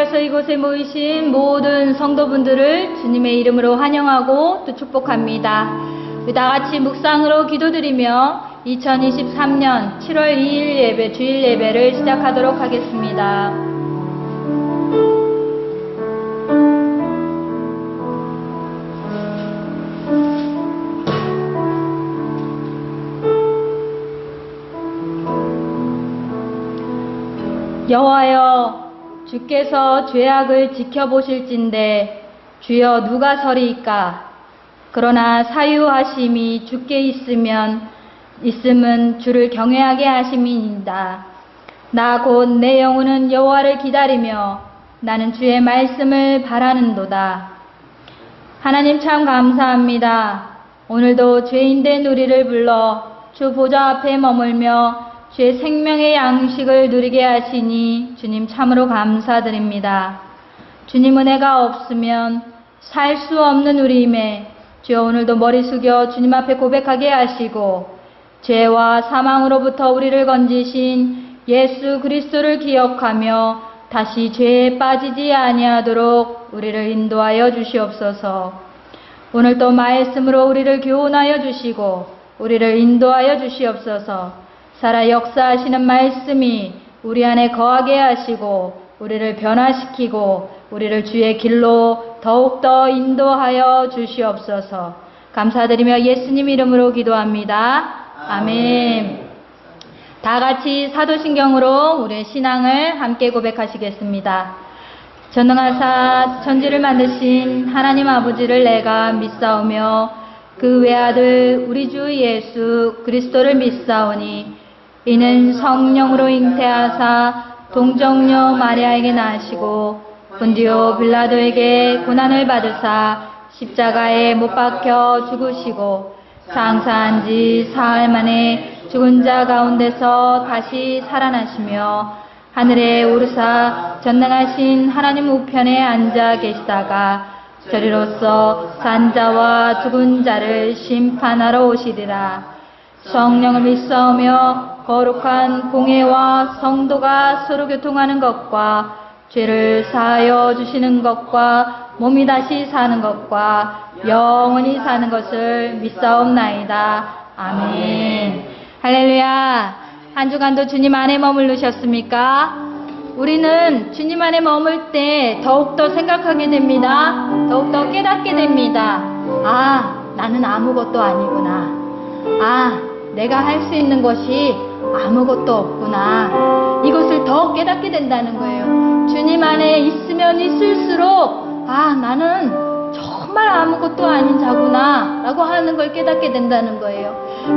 위하여서 이곳에 모이신 모든 성도분들을 주님의 이름으로 환영하고 또 축복합니다. 우리 다 같이 묵상으로 기도드리며 2023년 7월 2일 예배, 주일 예배를 시작하도록 하겠습니다. 여호와여, 주께서 죄악을 지켜보실진대 주여 누가 서리이까? 그러나 사유하심이 주께 있음은 주를 경외하게 하심이니이다. 나 곧 내 영혼은 여호와를 기다리며 나는 주의 말씀을 바라는도다. 하나님 참 감사합니다. 오늘도 죄인된 우리를 불러 주 보좌 앞에 머물며 주의 생명의 양식을 누리게 하시니 주님 참으로 감사드립니다. 주님 은혜가 없으면 살 수 없는 우리임에 주여 오늘도 머리 숙여 주님 앞에 고백하게 하시고 죄와 사망으로부터 우리를 건지신 예수 그리스도를 기억하며 다시 죄에 빠지지 아니하도록 우리를 인도하여 주시옵소서. 오늘도 말씀으로 우리를 교훈하여 주시고 우리를 인도하여 주시옵소서. 살아 역사하시는 말씀이 우리 안에 거하게 하시고 우리를 변화시키고 우리를 주의 길로 더욱더 인도하여 주시옵소서. 감사드리며 예수님 이름으로 기도합니다. 아멘. 다 같이 사도신경으로 우리의 신앙을 함께 고백하시겠습니다. 전능하사 천지를 만드신 하나님 아버지를 내가 믿사오며 그 외아들 우리 주 예수 그리스도를 믿사오니 이는 성령으로 잉태하사 동정녀 마리아에게 나시고 본디오 빌라도에게 고난을 받으사 십자가에 못 박혀 죽으시고 장사한 지 사흘 만에 죽은 자 가운데서 다시 살아나시며 하늘에 오르사 전능하신 하나님 우편에 앉아 계시다가 저리로서 산 자와 죽은 자를 심판하러 오시리라. 성령을 믿사오며 거룩한 공회와 성도가 서로 교통하는 것과 죄를 사하여 주시는 것과 몸이 다시 사는 것과 영원히 사는 것을 믿사옵나이다. 아멘. 할렐루야. 한 주간도 주님 안에 머무르셨습니까? 우리는 주님 안에 머물 때 더욱더 생각하게 됩니다. 더욱더 깨닫게 됩니다. 아, 나는 아무것도 아니구나. 아, 내가 할 수 있는 것이 아무것도 없구나. 이것을 더 깨닫게 된다는 거예요. 주님 안에 있으면 있을수록 아, 나는 정말 아무것도 아닌 자구나 라고 하는 걸 깨닫게 된다는 거예요.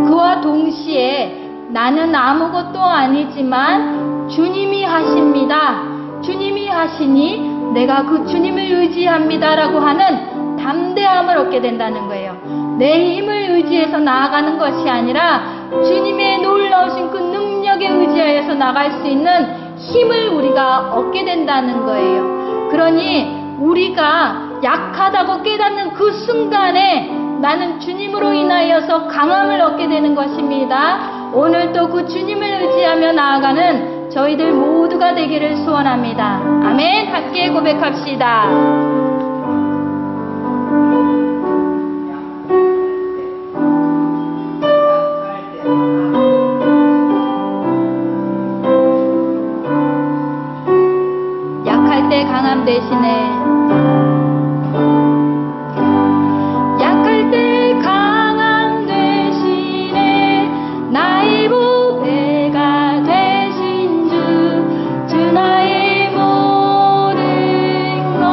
그와 동시에 나는 아무것도 아니지만 주님이 하십니다. 주님이 하시니 내가 그 주님을 의지합니다 라고 하는 담대함을 얻게 된다는 거예요. 내 힘을 의지해서 나아가는 것이 아니라 주님의 놀라우신 그 능력에 의지하여서 나갈 수 있는 힘을 우리가 얻게 된다는 거예요. 그러니 우리가 약하다고 깨닫는 그 순간에 나는 주님으로 인하여서 강함을 얻게 되는 것입니다. 오늘도 그 주님을 의지하며 나아가는 저희들 모두가 되기를 소원합니다. 아멘. 함께 고백합시다. 약할 때 강함 대신에 주 나의 모든 것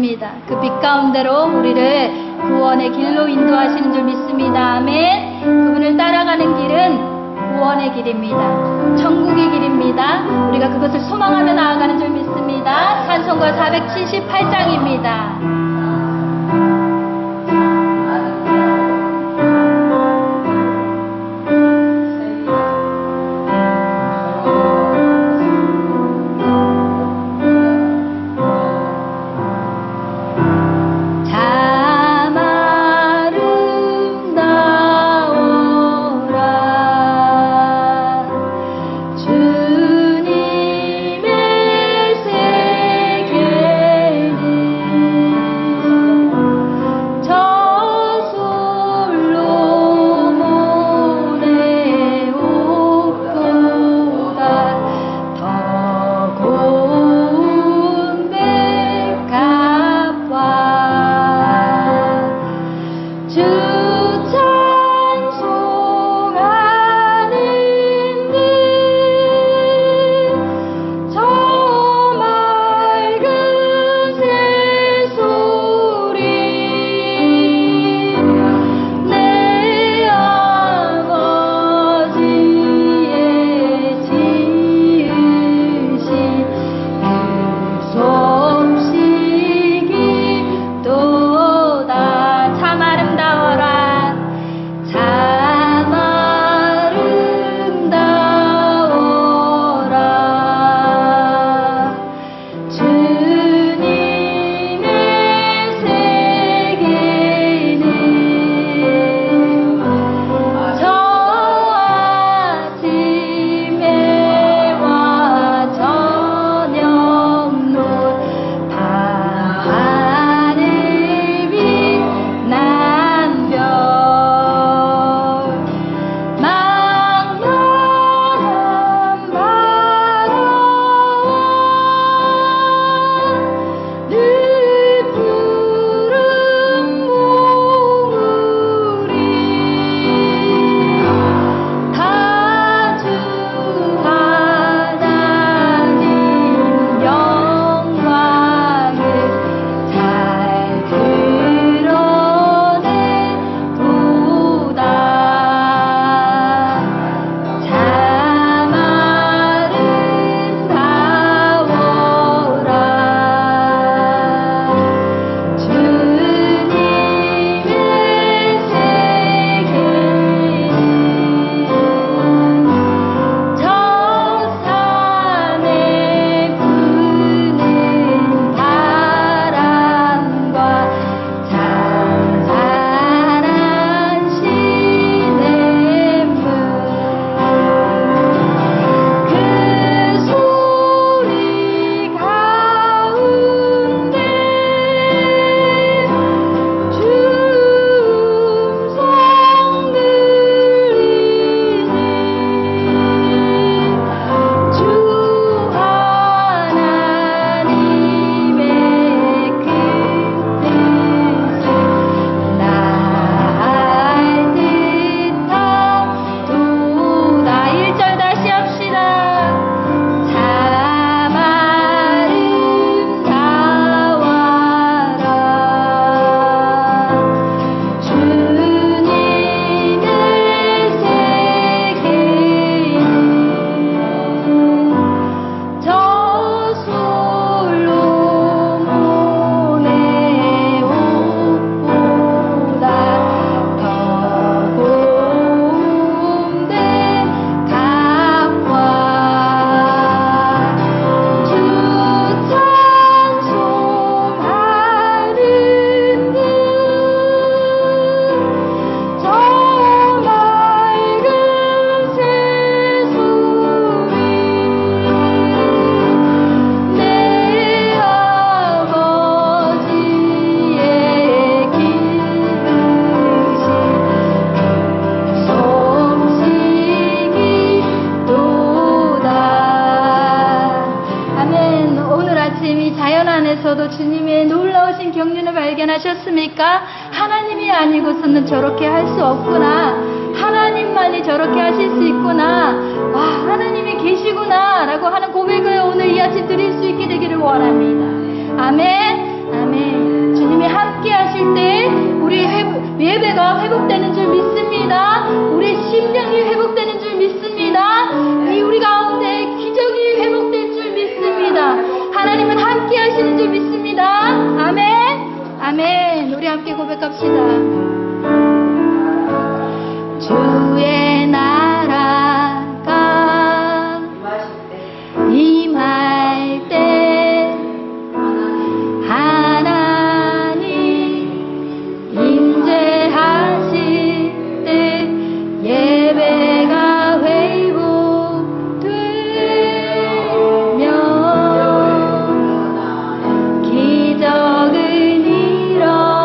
믿습니다. 그 빛 가운데로 우리를 구원의 길로 인도하시는 줄 믿습니다. 아멘. 그분을 따라가는 길은 구원의 길입니다. 천국의 길입니다. 우리가 그것을 소망하며 나아가는 줄 믿습니다. 찬송가 478장입니다. 안에서도 주님의 놀라우신 경륜을 발견하셨습니까? 하나님이 아니고서는 저렇게 할 수 없구나. 하나님만이 저렇게 하실 수 있구나. 와, 하나님이 계시구나 라고 하는 고백을 오늘 이 아침 드릴 수 있게 되기를 원합니다. 아멘. 아멘. 교회가 회복되는 줄 믿습니다. 우리 심령이 회복되는 줄 믿습니다. 이 우리 가운데 기적이 회복될 줄 믿습니다. 하나님은 함께 하시는 줄 믿습니다. 아멘. 아멘. 우리 함께 고백합시다. 주의 나라가 임할 때 하나님 임재하실 때 예배가 회복되며 기적은 일어나네.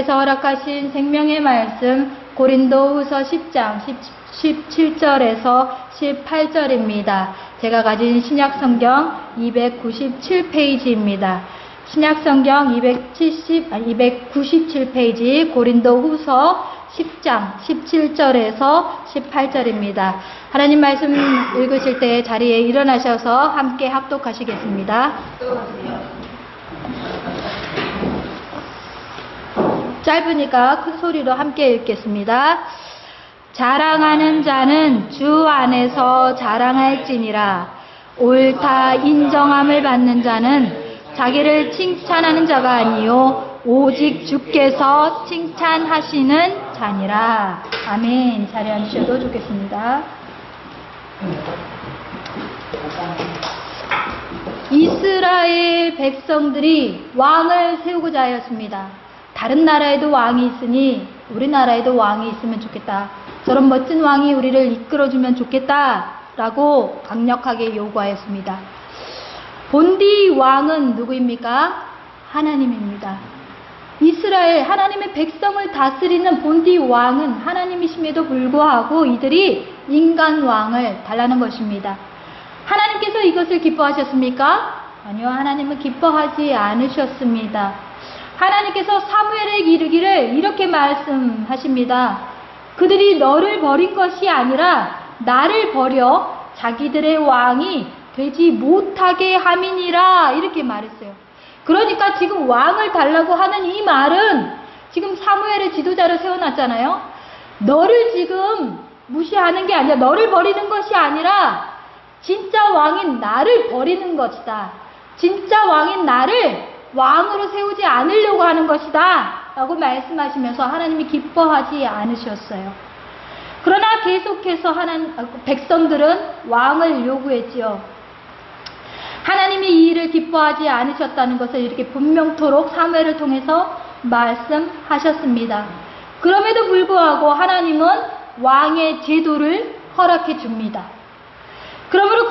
하나님께서 허락하신 생명의 말씀 고린도후서 10장 17절에서 18절입니다. 제가 가진 신약성경 297페이지입니다. 신약성경 297페이지 고린도후서 10장 17절에서 18절입니다. 하나님 말씀 읽으실 때 자리에 일어나셔서 함께 합독하시겠습니다. 짧으니까 큰 소리로 함께 읽겠습니다. 자랑하는 자는 주 안에서 자랑할지니라. 옳다 인정함을 받는 자는 자기를 칭찬하는 자가 아니요 오직 주께서 칭찬하시는 자니라. 아멘. 자리에 앉으셔도 좋겠습니다. 이스라엘 백성들이 왕을 세우고자 하였습니다. 다른 나라에도 왕이 있으니 우리나라에도 왕이 있으면 좋겠다. 저런 멋진 왕이 우리를 이끌어주면 좋겠다 라고 강력하게 요구하였습니다. 본디 왕은 누구입니까? 하나님입니다. 이스라엘 하나님의 백성을 다스리는 본디 왕은 하나님이심에도 불구하고 이들이 인간 왕을 달라는 것입니다. 하나님께서 이것을 기뻐하셨습니까? 아니요, 하나님은 기뻐하지 않으셨습니다. 하나님께서 사무엘에게 이르기를 이렇게 말씀하십니다. 그들이 너를 버린 것이 아니라 나를 버려 자기들의 왕이 되지 못하게 함이니라 이렇게 말했어요. 그러니까 지금 왕을 달라고 하는 이 말은 지금 사무엘의 지도자를 세워놨잖아요. 너를 지금 무시하는 게 아니라 너를 버리는 것이 아니라 진짜 왕인 나를 버리는 것이다. 진짜 왕인 나를 왕으로 세우지 않으려고 하는 것이다 라고 말씀하시면서 하나님이 기뻐하지 않으셨어요. 그러나 계속해서 백성들은 왕을 요구했지요. 하나님이 이 일을 기뻐하지 않으셨다는 것을 이렇게 분명토록 사무엘을 통해서 말씀하셨습니다. 그럼에도 불구하고 하나님은 왕의 제도를 허락해 줍니다. 그러므로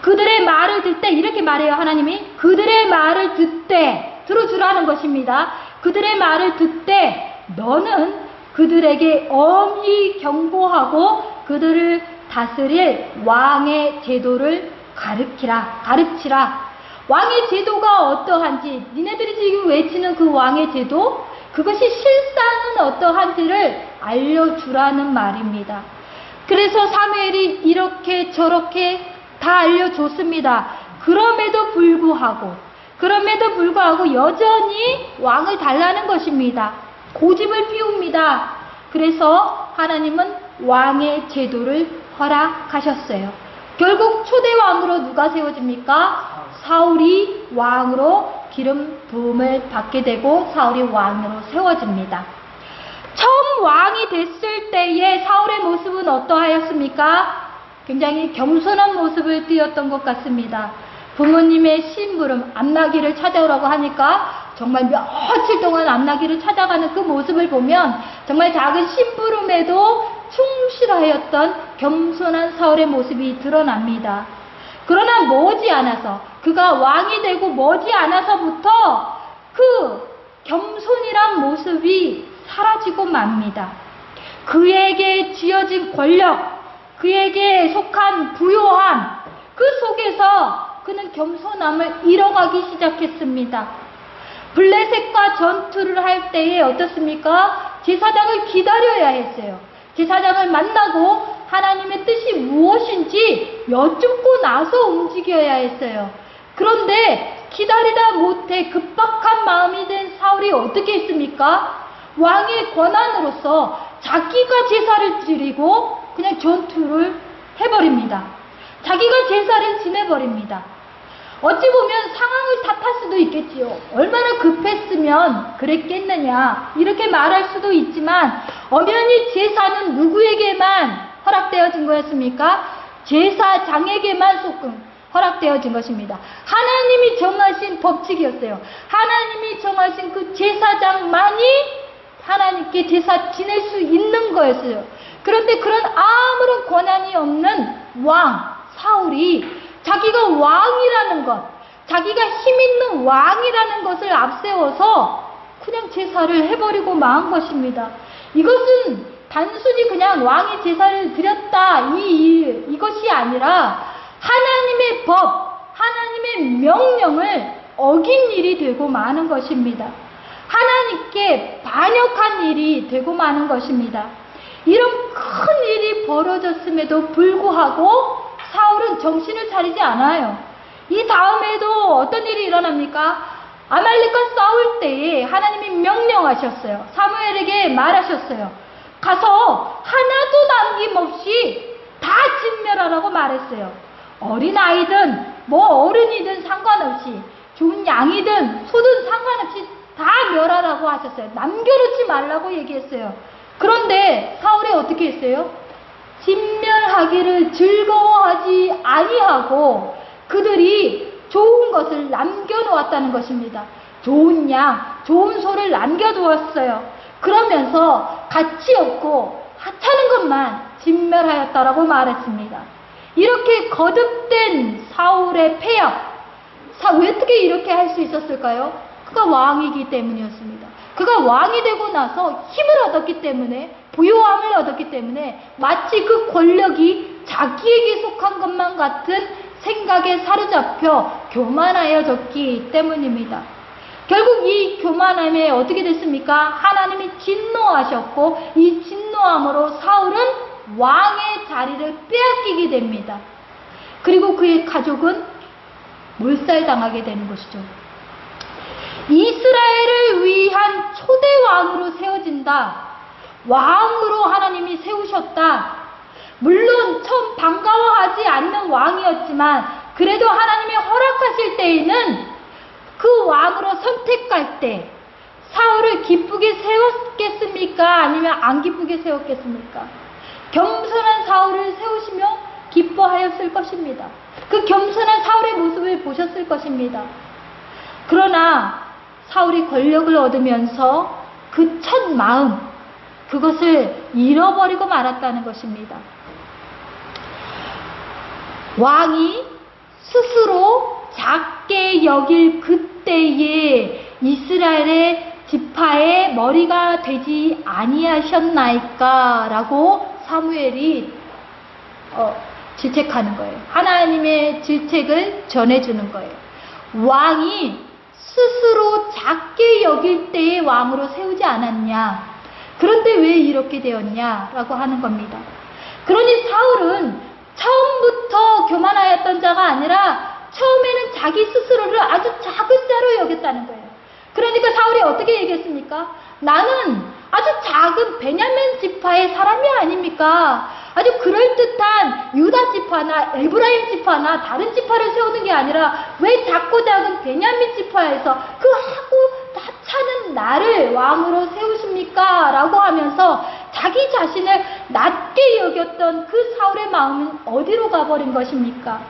그들의 말을 듣되 이렇게 말해요. 하나님이 그들의 말을 듣되 들어주라는 것입니다. 그들의 말을 듣되 너는 그들에게 엄히 경고하고 그들을 다스릴 왕의 제도를 가르치라. 왕의 제도가 어떠한지 니네들이 지금 외치는 그 왕의 제도 그것이 실상은 어떠한지를 알려주라는 말입니다. 그래서 사무엘이 이렇게 저렇게 다 알려줬습니다. 그럼에도 불구하고 여전히 왕을 달라는 것입니다. 고집을 피웁니다. 그래서 하나님은 왕의 제도를 허락하셨어요. 결국 초대왕으로 누가 세워집니까? 사울이 왕으로 기름 부음을 받게 되고 사울이 왕으로 세워집니다. 처음 왕이 됐을 때의 사울의 모습은 어떠하였습니까? 굉장히 겸손한 모습을 띄었던 것 같습니다. 부모님의 심부름, 암나귀를 찾아오라고 하니까 정말 며칠 동안 암나귀를 찾아가는 그 모습을 보면 정말 작은 심부름에도 충실하였던 겸손한 사울의 모습이 드러납니다. 그러나 머지않아서 그가 왕이 되고 머지않아서부터 그 겸손이란 모습이 사라지고 맙니다. 그에게 쥐어진 권력, 그에게 속한 부요함, 그 속에서 그는 겸손함을 잃어가기 시작했습니다. 블레셋과 전투를 할 때에 어떻습니까? 제사장을 기다려야 했어요. 제사장을 만나고 하나님의 뜻이 무엇인지 여쭙고 나서 움직여야 했어요. 그런데 기다리다 못해 급박한 마음이 된 사울이 어떻게 했습니까? 왕의 권한으로서 자기가 제사를 드리고 그냥 전투를 해버립니다. 자기가 제사를 지내버립니다. 어찌 보면 상황을 탓할 수도 있겠지요. 얼마나 급했으면 그랬겠느냐 이렇게 말할 수도 있지만 엄연히 제사는 누구에게만 허락되어진 거였습니까? 제사장에게만 소금 허락되어진 것입니다. 하나님이 정하신 법칙이었어요. 하나님이 정하신 그 제사장만이 하나님께 제사 지낼 수 있는 거였어요. 그런데 그런 아무런 권한이 없는 왕 사울이 자기가 왕이라는 것, 자기가 힘있는 왕이라는 것을 앞세워서 그냥 제사를 해버리고 마한 것입니다. 이것은 단순히 그냥 왕이 제사를 드렸다 이것이 아니라 하나님의 법, 하나님의 명령을 어긴 일이 되고 마는 것입니다. 하나님께 반역한 일이 되고 마는 것입니다. 이런 큰 일이 벌어졌음에도 불구하고 사울은 정신을 차리지 않아요. 이 다음에도 어떤 일이 일어납니까? 아말렉과 싸울 때에 하나님이 명령하셨어요. 사무엘에게 말하셨어요. 가서 하나도 남김없이 다 진멸하라고 말했어요. 어린아이든 어른이든 상관없이, 좋은 양이든 소든 상관없이 다 멸하라고 하셨어요. 남겨놓지 말라고 얘기했어요. 그런데 사울이 어떻게 했어요? 진멸하기를 즐거워하지 아니하고 그들이 좋은 것을 남겨놓았다는 것입니다. 좋은 양, 좋은 소를 남겨두었어요. 그러면서 가치 없고 하찮은 것만 진멸하였다라고 말했습니다. 이렇게 거듭된 사울의 폐역, 왜 어떻게 이렇게 할 수 있었을까요? 그가 왕이기 때문이었습니다. 그가 왕이 되고 나서 힘을 얻었기 때문에, 부요함을 얻었기 때문에 마치 그 권력이 자기에게 속한 것만 같은 생각에 사로잡혀 교만하여졌기 때문입니다. 결국 이 교만함에 어떻게 됐습니까? 하나님이 진노하셨고 이 진노함으로 사울은 왕의 자리를 빼앗기게 됩니다. 그리고 그의 가족은 몰살당하게 되는 것이죠. 이스라엘을 위한 초대 왕으로 세워진다. 왕으로 하나님이 세우셨다. 물론 처음 반가워하지 않는 왕이었지만 그래도 하나님이 허락하실 때에는 그 왕으로 선택할 때 사울을 기쁘게 세웠겠습니까? 아니면 안 기쁘게 세웠겠습니까? 겸손한 사울을 세우시며 기뻐하였을 것입니다. 그 겸손한 사울의 모습을 보셨을 것입니다. 그러나 사울이 권력을 얻으면서 그 첫 마음, 그것을 잃어버리고 말았다는 것입니다. 왕이 스스로 작게 여길 그때에 이스라엘의 지파의 머리가 되지 아니하셨나이까? 라고 사무엘이 질책하는 거예요. 하나님의 질책을 전해주는 거예요. 왕이 스스로 작게 여길 때의 왕으로 세우지 않았냐? 그런데 왜 이렇게 되었냐? 라고 하는 겁니다. 그러니 사울은 처음부터 교만하였던 자가 아니라 처음에는 자기 스스로를 아주 작은 자로 여겼다는 거예요. 그러니까 사울이 어떻게 얘기했습니까? 나는 아주 작은 베냐민 지파의 사람이 아닙니까? 아주 그럴듯한 유다 지파나 에브라임 지파나 다른 지파를 세우는 게 아니라 왜 작고 작은 베냐민 지파에서 그 하고 하찮은 나를 왕으로 세우십니까? 라고 하면서 자기 자신을 낮게 여겼던 그 사울의 마음은 어디로 가버린 것입니까?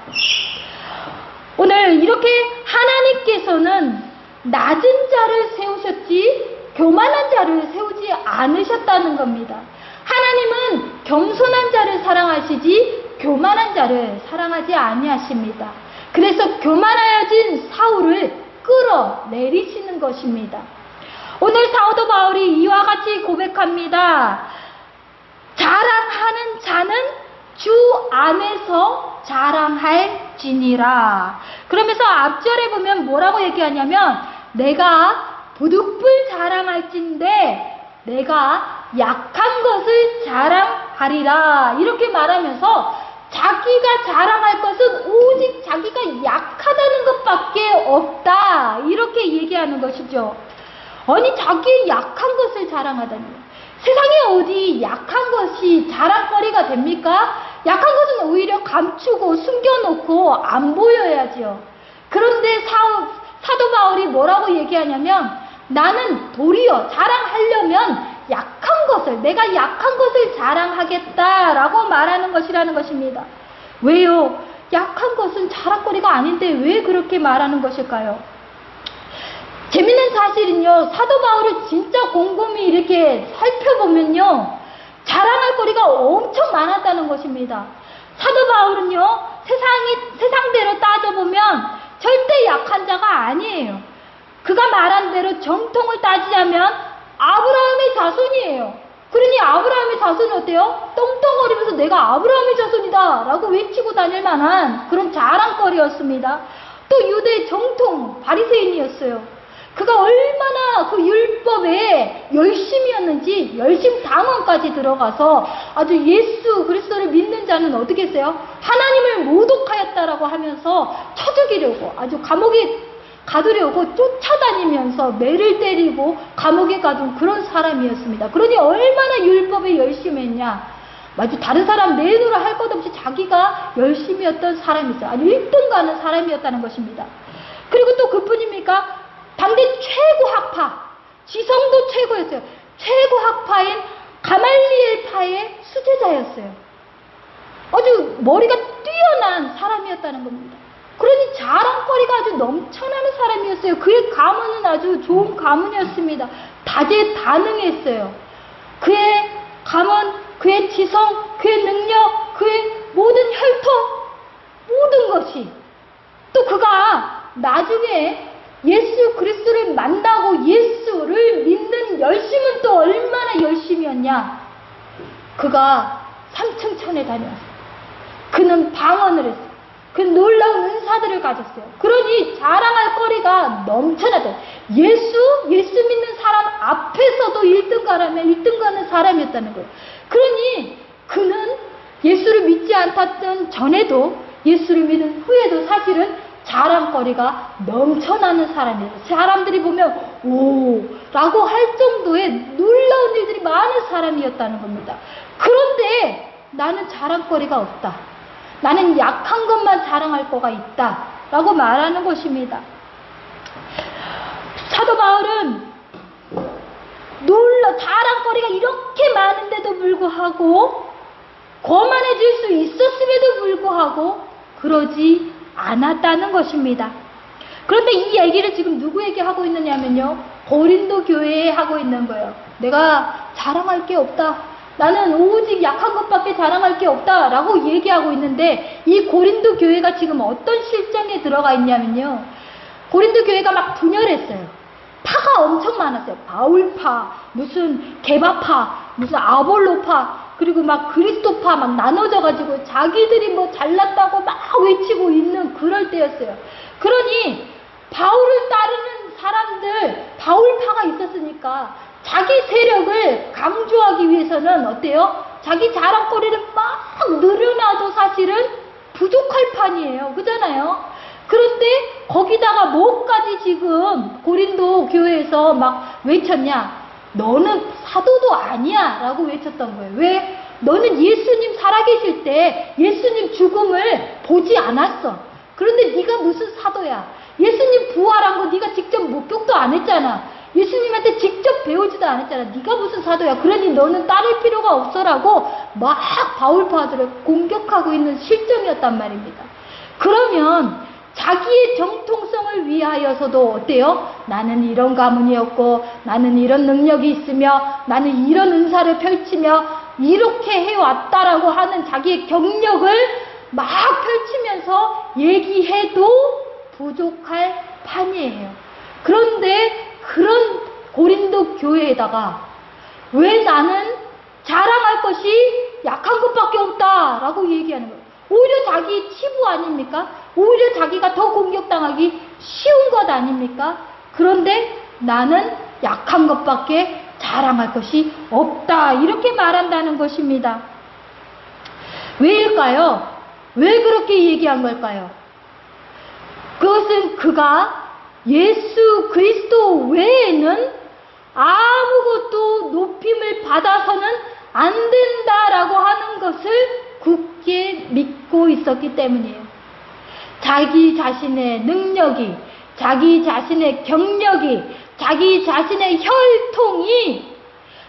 오늘 이렇게 하나님께서는 낮은 자를 세우셨지 교만한 자를 세우지 않으셨다는 겁니다. 하나님은 겸손한 자를 사랑하시지 교만한 자를 사랑하지 아니하십니다. 그래서 교만하여진 사울을 끌어내리시는 것입니다. 오늘 사도 바울이 이와 같이 고백합니다. 자랑하는 자는 주 안에서 자랑할지니라. 그러면서 앞절에 보면 뭐라고 얘기하냐면 내가 부득불 자랑할진대 내가 약한 것을 자랑하리라. 이렇게 말하면서 자기가 자랑할 것은 오직 자기가 약하다는 것밖에 없다. 이렇게 얘기하는 것이죠. 아니 자기의 약한 것을 자랑하다니. 세상에 어디 약한 것이 자랑거리가 됩니까? 약한 것은 오히려 감추고 숨겨놓고 안 보여야지요. 그런데 사도 바울이 뭐라고 얘기하냐면 나는 도리어 자랑하려면 약한 것을, 내가 약한 것을 자랑하겠다라고 말하는 것이라는 것입니다. 왜요? 약한 것은 자랑거리가 아닌데 왜 그렇게 말하는 것일까요? 재밌는 사실은요, 사도 바울을 진짜 곰곰이 이렇게 살펴보면요, 자랑할 거리가 엄청 많았다는 것입니다. 사도 바울은요, 세상대로 따져보면 절대 약한 자가 아니에요. 그가 말한 대로 정통을 따지자면 아브라함의 자손이에요. 그러니 아브라함의 자손이 어때요? 떵떵거리면서 내가 아브라함의 자손이다 라고 외치고 다닐 만한 그런 자랑거리였습니다. 또 유대의 정통 바리새인이었어요. 그가 얼마나 그 율법에 열심이었는지 열심당원까지 들어가서 아주 예수 그리스도를 믿는 자는 어떻게 했어요? 하나님을 모독하였다라고 하면서 쳐 죽이려고 아주 감옥에 가두려고 쫓아다니면서 매를 때리고 감옥에 가둔 그런 사람이었습니다. 그러니 얼마나 율법에 열심했냐. 아주 다른 사람 내놓으라 할 것 없이 자기가 열심이었던 사람이었어요. 아주 1등 가는 사람이었다는 것입니다. 그리고 또 그뿐입니까? 당대 최고 학파, 지성도 최고였어요. 최고 학파인 가말리엘파의 수제자였어요. 아주 머리가 뛰어난 사람이었다는 겁니다. 그러니 자랑거리가 아주 넘쳐나는 사람이었어요. 그의 가문은 아주 좋은 가문이었습니다. 다재다능했어요. 그의 가문, 그의 지성, 그의 능력, 그의 모든 혈통, 모든 것이 또 그가 나중에 예수 그리스도를 만나고 예수를 믿는 열심은 또 얼마나 열심이었냐. 그가 삼층천에 다녀왔어요. 그는 방언을 했어요. 그 놀라운 은사들을 가졌어요. 그러니 자랑할 거리가 넘쳐나죠. 예수 믿는 사람 앞에서도 1등 가라면 1등 가는 사람이었다는 거예요. 그러니 그는 예수를 믿지 않았던 전에도 예수를 믿은 후에도 사실은 자랑거리가 넘쳐나는 사람이에요. 사람들이 보면 오 라고 할 정도의 놀라운 일들이 많은 사람이었다는 겁니다. 그런데 나는 자랑거리가 없다. 나는 약한 것만 자랑할 거가 있다 라고 말하는 것입니다. 사도 바울은 자랑거리가 이렇게 많은데도 불구하고 거만해질 수 있었음에도 불구하고 그러지 않았다는 것입니다. 그런데 이 얘기를 지금 누구에게 하고 있느냐면요, 고린도 교회에 하고 있는 거예요. 내가 자랑할 게 없다. 나는 오직 약한 것밖에 자랑할 게 없다 라고 얘기하고 있는데, 이 고린도 교회가 지금 어떤 실정에 들어가 있냐면요, 고린도 교회가 막 분열했어요. 파가 엄청 많았어요. 바울파, 무슨 게바파, 무슨 아볼로파, 그리고 막 그리스도파 막 나눠져가지고 자기들이 뭐 잘났다고 막 외치고 있는 그럴 때였어요. 그러니 바울을 따르는 사람들, 바울파가 있었으니까 자기 세력을 강조하기 위해서는 어때요? 자기 자랑거리를 막 늘어나도 사실은 부족할 판이에요. 그잖아요? 그런데 거기다가 뭐까지 지금 고린도 교회에서 막 외쳤냐? 너는 사도도 아니야 라고 외쳤던 거예요. 왜? 너는 예수님 살아계실 때 예수님 죽음을 보지 않았어. 그런데 네가 무슨 사도야? 예수님 부활한 거 네가 직접 목격도 안 했잖아. 예수님한테 직접 배우지도 않았잖아. 네가 무슨 사도야? 그러니 너는 따를 필요가 없어라고 막 바울파들을 공격하고 있는 실정이었단 말입니다. 그러면 자기의 정통성을 위하여서도 어때요? 나는 이런 가문이었고, 나는 이런 능력이 있으며, 나는 이런 은사를 펼치며 이렇게 해왔다라고 하는 자기의 경력을 막 펼치면서 얘기해도 부족할 판이에요. 그런데 그런 고린도 교회에다가 왜 나는 자랑할 것이 약한 것밖에 없다라고 얘기하는 거예요. 오히려 자기 치부 아닙니까? 오히려 자기가 더 공격당하기 쉬운 것 아닙니까? 그런데 나는 약한 것밖에 자랑할 것이 없다. 이렇게 말한다는 것입니다. 왜일까요? 왜 그렇게 얘기한 걸까요? 그것은 그가 예수 그리스도 외에는 아무것도 높임을 받아서는 안 된다라고 하는 것을 굳게 믿고 있었기 때문이에요. 자기 자신의 능력이, 자기 자신의 경력이, 자기 자신의 혈통이,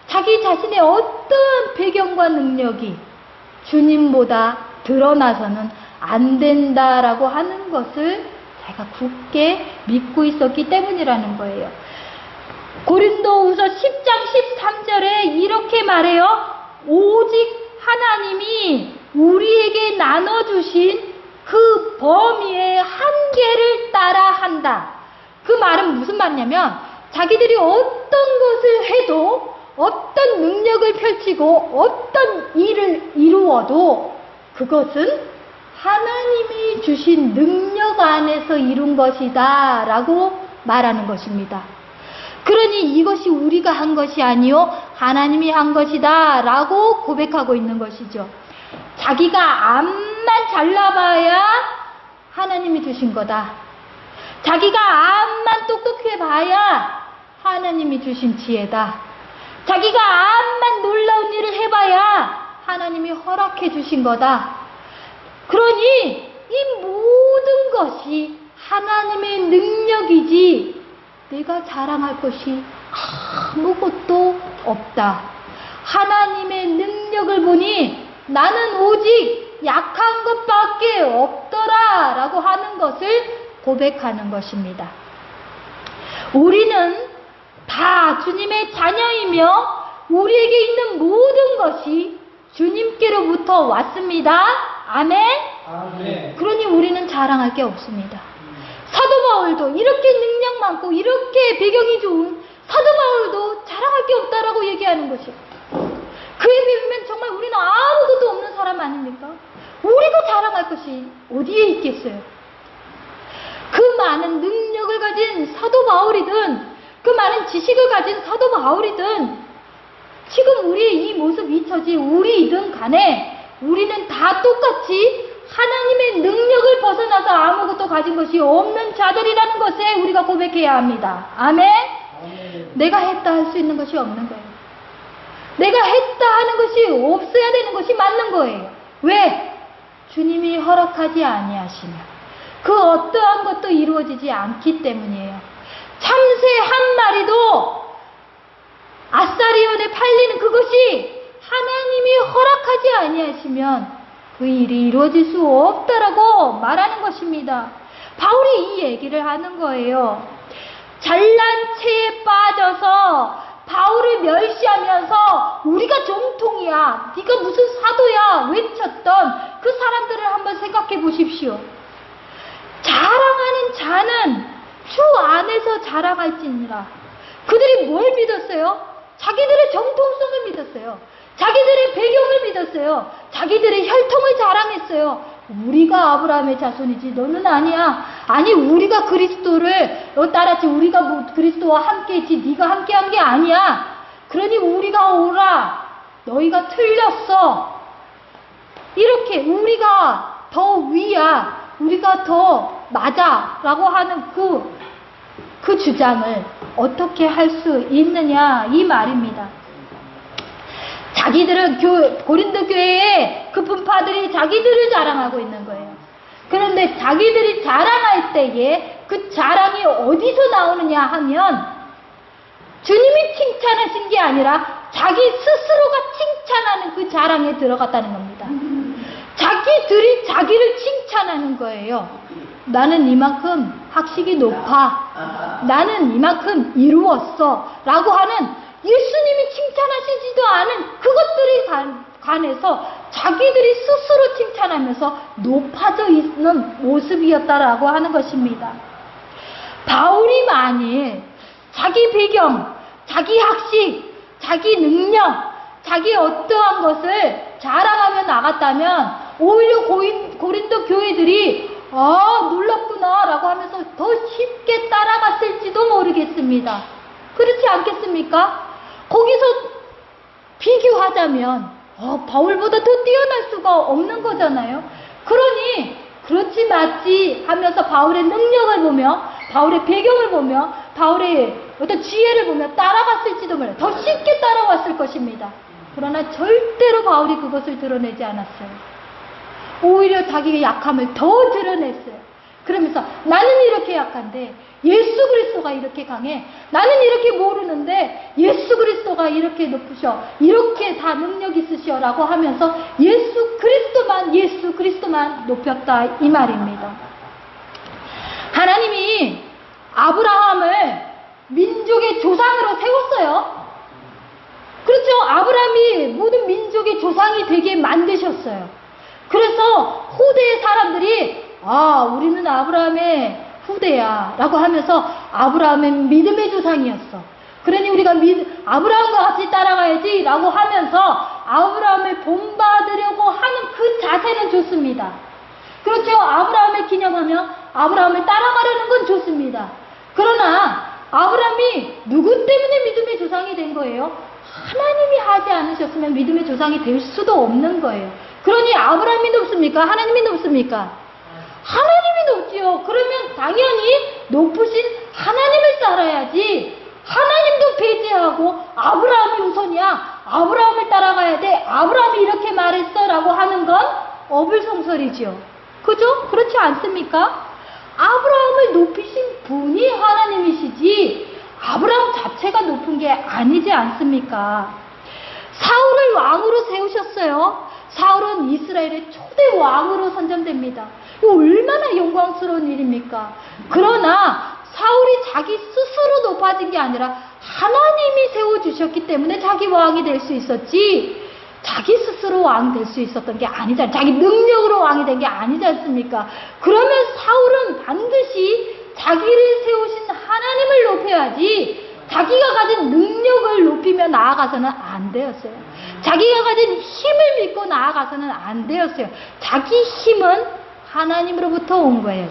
자기 자신의 어떤 배경과 능력이 주님보다 드러나서는 안 된다라고 하는 것을 제가 굳게 믿고 있었기 때문이라는 거예요. 고린도후서 10장 13절에 이렇게 말해요. 오직 하나님이 우리에게 나눠주신 그 범위의 한계를 따라 한다. 그 말은 무슨 말이냐면 자기들이 어떤 것을 해도 어떤 능력을 펼치고 어떤 일을 이루어도 그것은 하나님이 주신 능력 안에서 이룬 것이다 라고 말하는 것입니다. 그러니 이것이 우리가 한 것이 아니요 하나님이 한 것이다 라고 고백하고 있는 것이죠. 자기가 암만 잘나봐야 하나님이 주신 거다. 자기가 암만 똑똑해 봐야 하나님이 주신 지혜다. 자기가 암만 놀라운 일을 해봐야 하나님이 허락해 주신 거다. 그러니 이 모든 것이 하나님의 능력이지 내가 자랑할 것이 아무것도 없다. 하나님의 능력을 보니 나는 오직 약한 것밖에 없더라 라고 하는 것을 고백하는 것입니다. 우리는 다 주님의 자녀이며 우리에게 있는 모든 것이 주님께로부터 왔습니다. 아멘? 아멘. 그러니 우리는 자랑할 게 없습니다. 사도 바울도 이렇게 능력 많고 이렇게 배경이 좋은 사도 바울도 자랑할 게 없다라고 얘기하는 것이에요. 그에 비하면 정말 우리는 아무것도 없는 사람 아닙니까? 우리가 자랑할 것이 어디에 있겠어요? 그 많은 능력을 가진 사도 바울이든 그 많은 지식을 가진 사도 바울이든 지금 우리의 이 모습 이 처지 우리이든 간에 우리는 다 똑같이 하나님의 능력을 벗어나서 아무것도 가진 것이 없는 자들이라는 것에 우리가 고백해야 합니다. 아멘? 아멘. 내가 했다 할 수 있는 것이 없는 거예요. 내가 했다 하는 것이 없어야 되는 것이 맞는 거예요. 왜? 주님이 허락하지 아니하시면 그 어떠한 것도 이루어지지 않기 때문이에요. 참새 한 마리도 아사리온에 팔리는 그것이 하나님이 허락하지 아니하시면 그 일이 이루어질 수 없다라고 말하는 것입니다. 바울이 이 얘기를 하는 거예요. 잘난 체에 빠져서 바울을 멸시하면서 우리가 정통이야, 네가 무슨 사도야 외쳤던 그 사람들을 한번 생각해 보십시오. 자랑하는 자는 주 안에서 자랑할지니라. 그들이 뭘 믿었어요? 자기들의 정통성을 믿었어요. 자기들의 배경을 믿었어요. 자기들의 혈통을 자랑했어요. 우리가 아브라함의 자손이지 너는 아니야. 아니 우리가 그리스도를 따랐지. 우리가 그리스도와 함께했지. 네가 함께한 게 아니야. 그러니 우리가 오라. 너희가 틀렸어. 이렇게 우리가 더 위야. 우리가 더 맞아 라고 하는 그 주장을 어떻게 할 수 있느냐 이 말입니다. 자기들은 고린도 교회의 그 분파들이 자기들을 자랑하고 있는 거예요. 그런데 자기들이 자랑할 때에 그 자랑이 어디서 나오느냐 하면 주님이 칭찬하신 게 아니라 자기 스스로가 칭찬하는 그 자랑에 들어갔다는 겁니다. 자기들이 자기를 칭찬하는 거예요. 나는 이만큼 학식이 높아. 나는 이만큼 이루었어. 라고 하는 예수님이 칭찬하시지도 않은 그것들에 관해서 자기들이 스스로 칭찬하면서 높아져 있는 모습이었다라고 하는 것입니다. 바울이 만일 자기 배경, 자기 학식, 자기 능력, 자기 어떠한 것을 자랑하며 나갔다면 오히려 고린도 교회들이 놀랍구나 라고 하면서 더 쉽게 따라갔을지도 모르겠습니다. 그렇지 않겠습니까? 거기서 비교하자면 바울보다 더 뛰어날 수가 없는 거잖아요. 그러니 그렇지 맞지 하면서 바울의 능력을 보며 바울의 배경을 보며 바울의 어떤 지혜를 보며 따라갔을지도 몰라요. 더 쉽게 따라왔을 것입니다. 그러나 절대로 바울이 그것을 드러내지 않았어요. 오히려 자기의 약함을 더 드러냈어요. 그러면서 나는 이렇게 약한데 예수 그리스도가 이렇게 강해. 나는 이렇게 모르는데 예수 그리스도가 이렇게 높으셔. 이렇게 다 능력 있으셔 라고 하면서 예수 그리스도만 높였다 이 말입니다. 하나님이 아브라함을 민족의 조상으로 세웠어요. 그렇죠. 아브라함이 모든 민족의 조상이 되게 만드셨어요. 그래서 후대의 사람들이 우리는 아브라함의 후대야 라고 하면서 아브라함은 믿음의 조상이었어. 그러니 우리가 아브라함과 같이 따라가야지 라고 하면서 아브라함을 본받으려고 하는 그 자세는 좋습니다. 그렇죠. 아브라함을 기념하며 아브라함을 따라가려는 건 좋습니다. 그러나 아브라함이 누구 때문에 믿음의 조상이 된 거예요? 하나님이 하지 않으셨으면 믿음의 조상이 될 수도 없는 거예요. 그러니 아브라함이 높습니까? 하나님이 높습니까? 하나님이 높지요. 그러면 당연히 높으신 하나님을 따라야지. 하나님도 배제하고 아브라함이 우선이야. 아브라함을 따라가야 돼. 아브라함이 이렇게 말했어 라고 하는 건 어불성설이죠. 그죠? 그렇지 않습니까? 아브라함을 높이신 분이 하나님이시지 아브라함 자체가 높은 게 아니지 않습니까? 사울을 왕으로 세우셨어요. 사울은 이스라엘의 초대 왕으로 선정됩니다. 이거 얼마나 영광스러운 일입니까? 그러나 사울이 자기 스스로 높아진 게 아니라 하나님이 세워주셨기 때문에 자기 왕이 될 수 있었지 자기 스스로 왕 될 수 있었던 게 아니잖아요. 자기 능력으로 왕이 된 게 아니지 않습니까? 그러면 사울은 반드시 자기를 세우신 하나님을 높여야지 자기가 가진 능력을 높이며 나아가서는 안 되었어요. 자기가 가진 힘을 믿고 나아가서는 안 되었어요. 자기 힘은 하나님으로부터 온 거예요.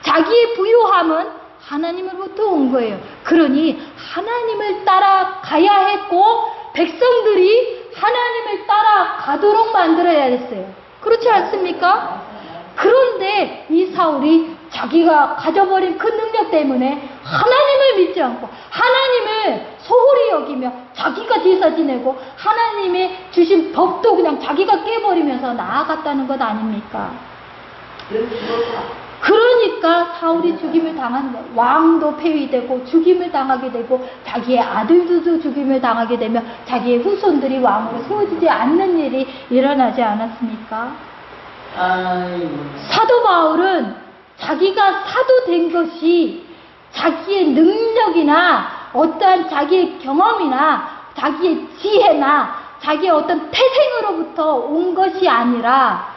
자기의 부요함은 하나님으로부터 온 거예요. 그러니 하나님을 따라가야 했고 백성들이 하나님을 따라가도록 만들어야 했어요. 그렇지 않습니까? 그런데 이 사울이 자기가 가져버린 그 능력 때문에 하나님을 믿지 않고 하나님을 소홀히 여기며 자기가 제사 지내고 하나님의 주신 법도 그냥 자기가 깨버리면서 나아갔다는 것 아닙니까? 그러니까 사울이 죽임을 당하는 거예요. 왕도 폐위되고 죽임을 당하게 되고 자기의 아들들도 죽임을 당하게 되며 자기의 후손들이 왕으로 세워지지 않는 일이 일어나지 않았습니까? 사도 바울은 자기가 사도 된 것이 자기의 능력이나 어떠한 자기의 경험이나 자기의 지혜나 자기의 어떤 태생으로부터 온 것이 아니라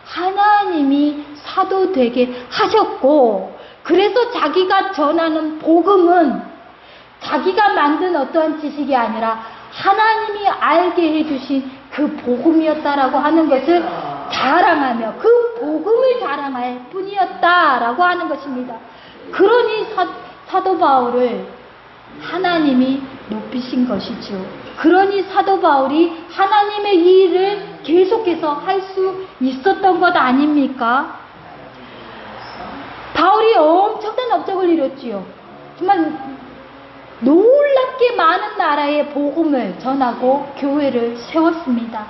하나님이 사도 되게 하셨고 그래서 자기가 전하는 복음은 자기가 만든 어떠한 지식이 아니라 하나님이 알게 해주신 그 복음이었다라고 하는 것을 자랑하며 그 복음을 자랑할 뿐이었다라고 하는 것입니다. 그러니 사도 바울을 하나님이 높이신 것이죠. 그러니 사도 바울이 하나님의 일을 계속해서 할 수 있었던 것 아닙니까? 바울이 엄청난 업적을 이뤘지요. 정말 놀랍게 많은 나라의 복음을 전하고 교회를 세웠습니다.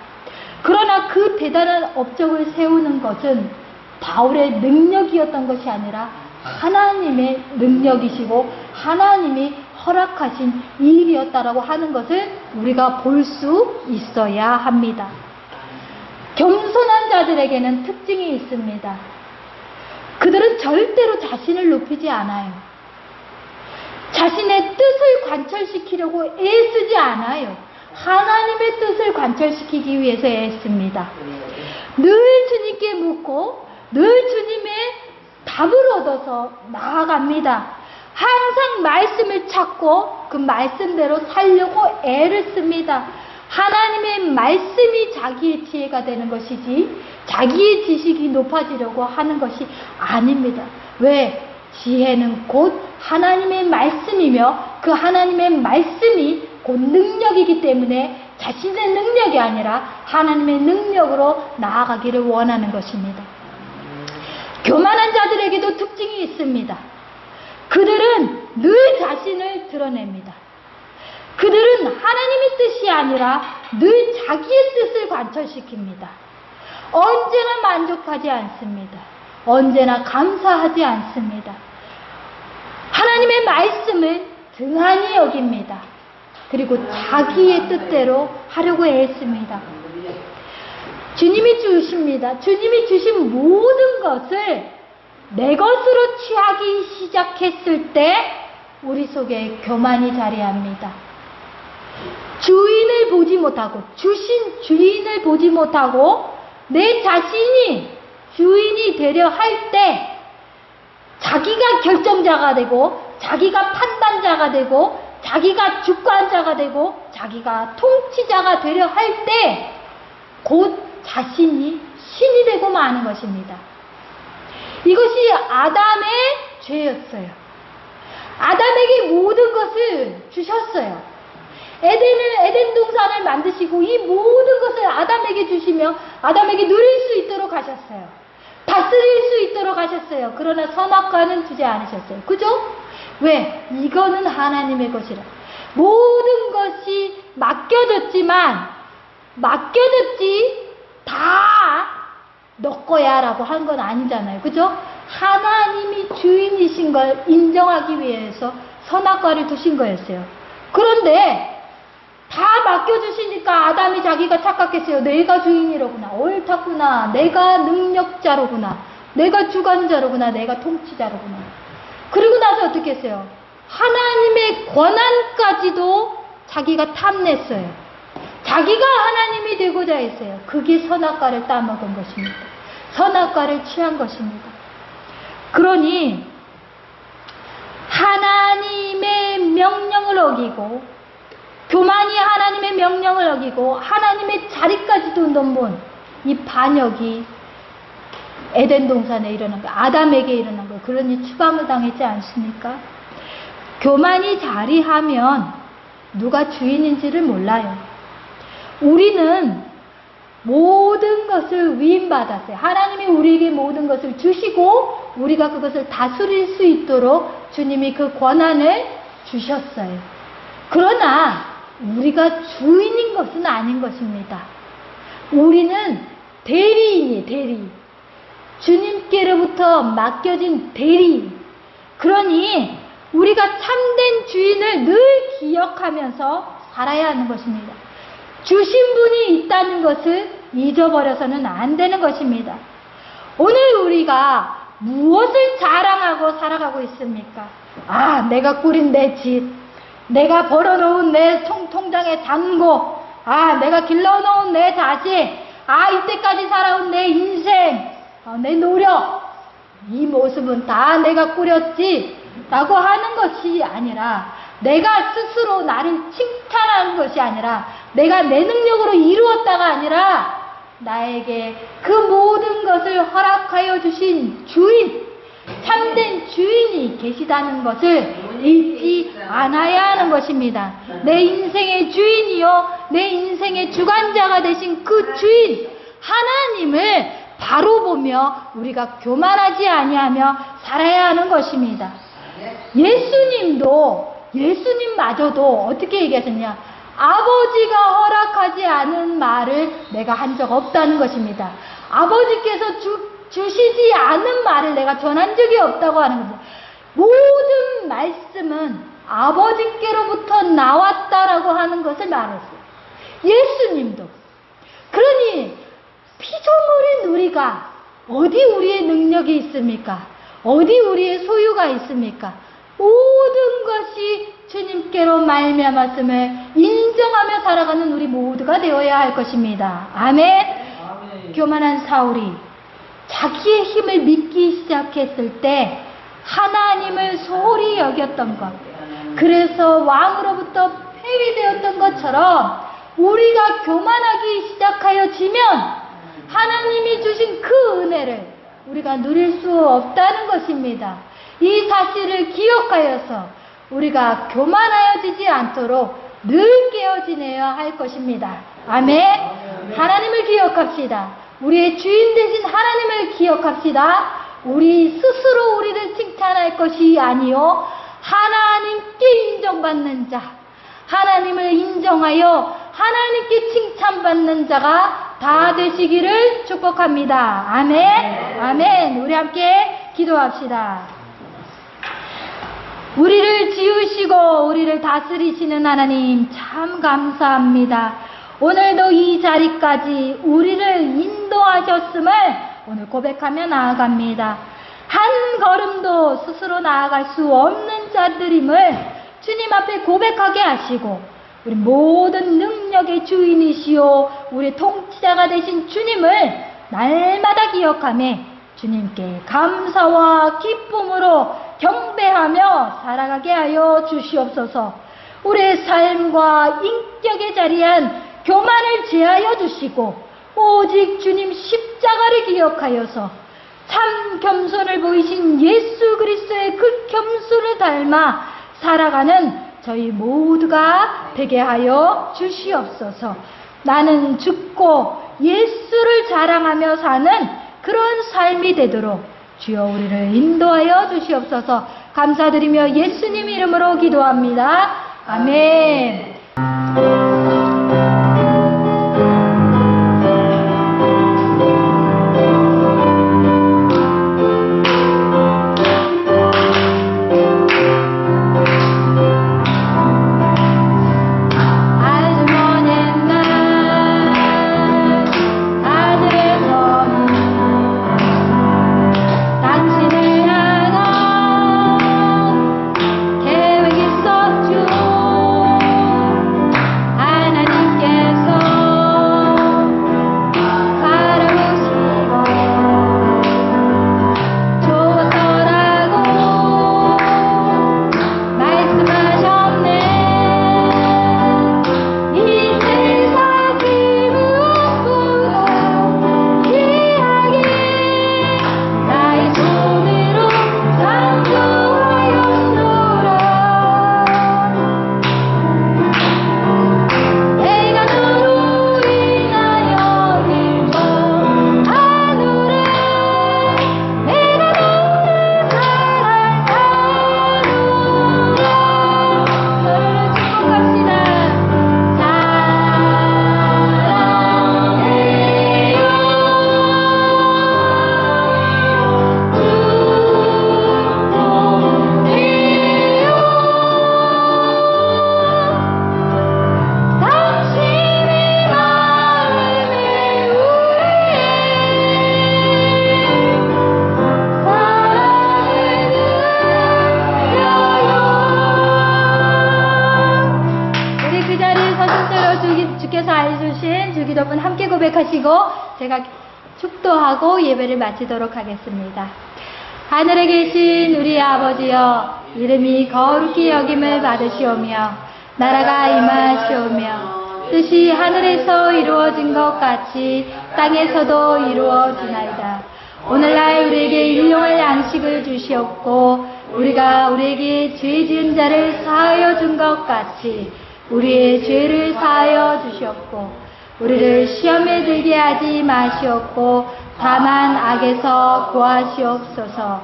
그러나 그 대단한 업적을 세우는 것은 바울의 능력이었던 것이 아니라 하나님의 능력이시고 하나님이 허락하신 일이었다라고 하는 것을 우리가 볼 수 있어야 합니다. 겸손한 자들에게는 특징이 있습니다. 그들은 절대로 자신을 높이지 않아요. 자신의 뜻을 관철시키려고 애쓰지 않아요. 하나님의 뜻을 관철시키기 위해서 애씁니다. 늘 주님께 묻고 늘 주님의 답을 얻어서 나아갑니다. 항상 말씀을 찾고 그 말씀대로 살려고 애를 씁니다. 하나님의 말씀이 자기의 지혜가 되는 것이지 자기의 지식이 높아지려고 하는 것이 아닙니다. 왜? 지혜는 곧 하나님의 말씀이며 그 하나님의 말씀이 곧 능력이기 때문에 자신의 능력이 아니라 하나님의 능력으로 나아가기를 원하는 것입니다. 교만한 자들에게도 특징이 있습니다. 그들은 늘 자신을 드러냅니다. 그들은 하나님의 뜻이 아니라 늘 자기의 뜻을 관철시킵니다. 언제나 만족하지 않습니다. 언제나 감사하지 않습니다. 하나님의 말씀을 등한히 여깁니다. 그리고 자기의 뜻대로 하려고 애씁니다. 주님이 주십니다. 주님이 주신 모든 것을 내 것으로 취하기 시작했을 때 우리 속에 교만이 자리합니다. 주인을 보지 못하고 주신 주인을 보지 못하고 내 자신이 주인이 되려 할 때 자기가 결정자가 되고 자기가 판단자가 되고 자기가 주관자가 되고 자기가 통치자가 되려 할 때 곧 자신이 신이 되고 마는 것입니다. 이것이 아담의 죄였어요. 아담에게 모든 것을 주셨어요. 에덴 동산을 만드시고 이 모든 것을 아담에게 주시며 아담에게 누릴 수 있도록 하셨어요. 다스릴 수 있도록 하셨어요. 그러나 선악과는 주지 않으셨어요. 그죠? 왜? 이거는 하나님의 것이라. 모든 것이 맡겨졌지 다 너 거야 라고 한 건 아니잖아요. 그죠? 하나님이 주인이신 걸 인정하기 위해서 선악과를 두신 거였어요. 그런데 다 맡겨주시니까 아담이 자기가 착각했어요. 내가 주인이로구나. 옳다구나. 내가 능력자로구나. 내가 주관자로구나. 내가 통치자로구나. 그리고 나서 어떻게 했어요? 하나님의 권한까지도 자기가 탐냈어요. 자기가 하나님이 되고자 했어요. 그게 선악과를 따먹은 것입니다. 선악과를 취한 것입니다. 그러니 하나님의 명령을 어기고 교만이 하나님의 명령을 어기고 하나님의 자리까지도 넘본 이 반역이 에덴 동산에 일어난 거, 아담에게 일어난 거, 그러니 추방을 당했지 않습니까? 교만이 자리하면 누가 주인인지를 몰라요. 우리는 모든 것을 위임받았어요. 하나님이 우리에게 모든 것을 주시고 우리가 그것을 다스릴 수 있도록 주님이 그 권한을 주셨어요. 그러나 우리가 주인인 것은 아닌 것입니다. 우리는 대리인이에요. 대리. 주님께로부터 맡겨진 대리. 그러니 우리가 참된 주인을 늘 기억하면서 살아야 하는 것입니다. 주신 분이 있다는 것을 잊어버려서는 안 되는 것입니다. 오늘 우리가 무엇을 자랑하고 살아가고 있습니까? 아, 내가 꾸린 내 집, 내가 벌어놓은 내 통장의 잔고, 아, 내가 길러놓은 내 자식, 아, 이때까지 살아온 내 인생, 내 노력, 이 모습은 다 내가 꾸렸지 라고 하는 것이 아니라, 내가 스스로 나를 칭찬하는 것이 아니라, 내가 내 능력으로 이루었다가 아니라 나에게 그 모든 것을 허락하여 주신 주인, 참된 주인이 계시다는 것을 잊지 않아야 하는 것입니다. 내 인생의 주인이요, 내 인생의 주관자가 되신 그 주인 하나님을 바로 보며 우리가 교만하지 아니하며 살아야 하는 것입니다. 예수님마저도 어떻게 얘기하셨냐? 아버지가 허락하지 않은 말을 내가 한 적 없다는 것입니다. 아버지께서 주시지 않은 말을 내가 전한 적이 없다고 하는 겁니다. 모든 말씀은 아버지께로부터 나왔다라고 하는 것을 말했어요. 예수님도. 그러니 피조물인 우리가 어디 우리의 능력이 있습니까? 어디 우리의 소유가 있습니까? 모든 것이 주님께로 말미암았음을 인정하며 살아가는 우리 모두가 되어야 할 것입니다. 아멘. 교만한 사울이 자기의 힘을 믿기 시작했을 때 하나님을 소홀히 여겼던 것, 그래서 왕으로부터 폐위되었던 것처럼 우리가 교만하기 시작하여지면 하나님이 주신 그 은혜를 우리가 누릴 수 없다는 것입니다. 이 사실을 기억하여서 우리가 교만하여지지 않도록 늘 깨어 지내야 할 것입니다. 아멘. 하나님을 기억합시다. 우리의 주인 되신 하나님을 기억합시다. 우리 스스로 우리를 칭찬할 것이 아니요 하나님께 인정받는 자, 하나님을 인정하여 하나님께 칭찬받는 자가 다 되시기를 축복합니다. 아멘. 아멘. 우리 함께 기도합시다. 우리를 지으시고 우리를 다스리시는 하나님 참 감사합니다. 오늘도 이 자리까지 우리를 인도하셨음을 오늘 고백하며 나아갑니다. 한 걸음도 스스로 나아갈 수 없는 자들임을 주님 앞에 고백하게 하시고 우리 모든 능력의 주인이시오 우리 통치자가 되신 주님을 날마다 기억하며 주님께 감사와 기쁨으로 경배하며 살아가게 하여 주시옵소서. 우리의 삶과 인격에 자리한 교만을 제하여 주시고 오직 주님 십자가를 기억하여서 참 겸손을 보이신 예수 그리스도의 그 겸손을 닮아 살아가는 저희 모두가 되게 하여 주시옵소서. 나는 죽고 예수를 자랑하며 사는 그런 삶이 되도록 주여 우리를 인도하여 주시옵소서. 감사드리며 예수님 이름으로 기도합니다. 아멘. 주께서 알려주신 주기도문 함께 고백하시고 제가 축도하고 예배를 마치도록 하겠습니다. 하늘에 계신 우리 아버지여, 이름이 거룩히 여김을 받으시오며 나라가 임하시오며 뜻이 하늘에서 이루어진 것 같이 땅에서도 이루어지나이다. 오늘날 우리에게 일용할 양식을 주시옵고 우리가 우리에게 죄 지은 자를 사하여 준 것 같이 우리의 죄를 사하여 주시옵고 우리를 시험에 들게 하지 마시옵고 다만 악에서 구하시옵소서.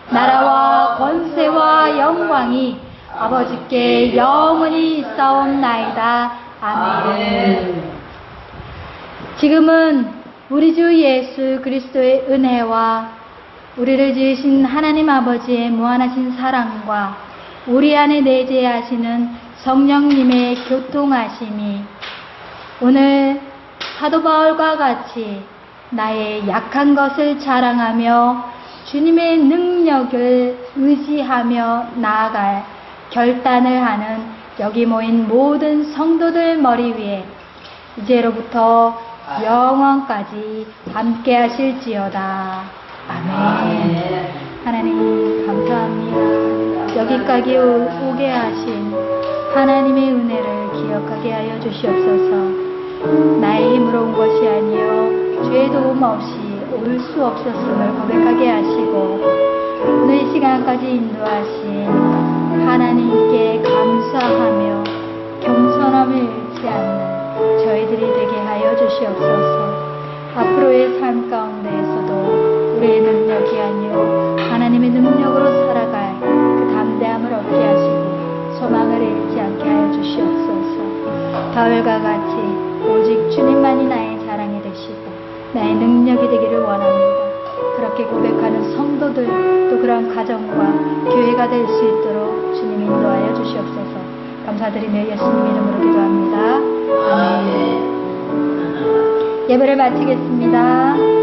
나라와 권세와 영광이 아버지께 영원히 있사옵나이다. 아멘. 지금은 우리 주 예수 그리스도의 은혜와 우리를 지으신 하나님 아버지의 무한하신 사랑과 우리 안에 내재하시는 성령님의 교통하심이 오늘 사도 바울과 같이 나의 약한 것을 자랑하며 주님의 능력을 의지하며 나아갈 결단을 하는 여기 모인 모든 성도들 머리 위에 이제로부터 영원까지 함께 하실지어다. 아멘. 하나님 감사합니다. 여기까지 오게 하신 하나님의 은혜를 기억하게 하여 주시옵소서. 나의 힘으로 온 것이 아니요 주의 도움 없이 올 수 없었음을 고백하게 하시고 오늘 이 시간까지 인도하신 하나님께 감사하며 겸손함을 잃지 않는 저희들이 되게 하여 주시옵소서. 앞으로의 삶 가운데에서도 우리의 능력이 아니요 하나님의 능력으로 살아갈 그 담대함을 얻게 하시고 소망을 잃지 않게 하여 주시옵소서. 바울과 같이 오직 주님만이 나의 자랑이 되시고 나의 능력이 되기를 원합니다. 그렇게 고백하는 성도들 또 그런 가정과 교회가 될 수 있도록 주님 인도하여 주시옵소서. 감사드리며 예수님 이름으로 기도합니다. 아멘. 예배를 마치겠습니다.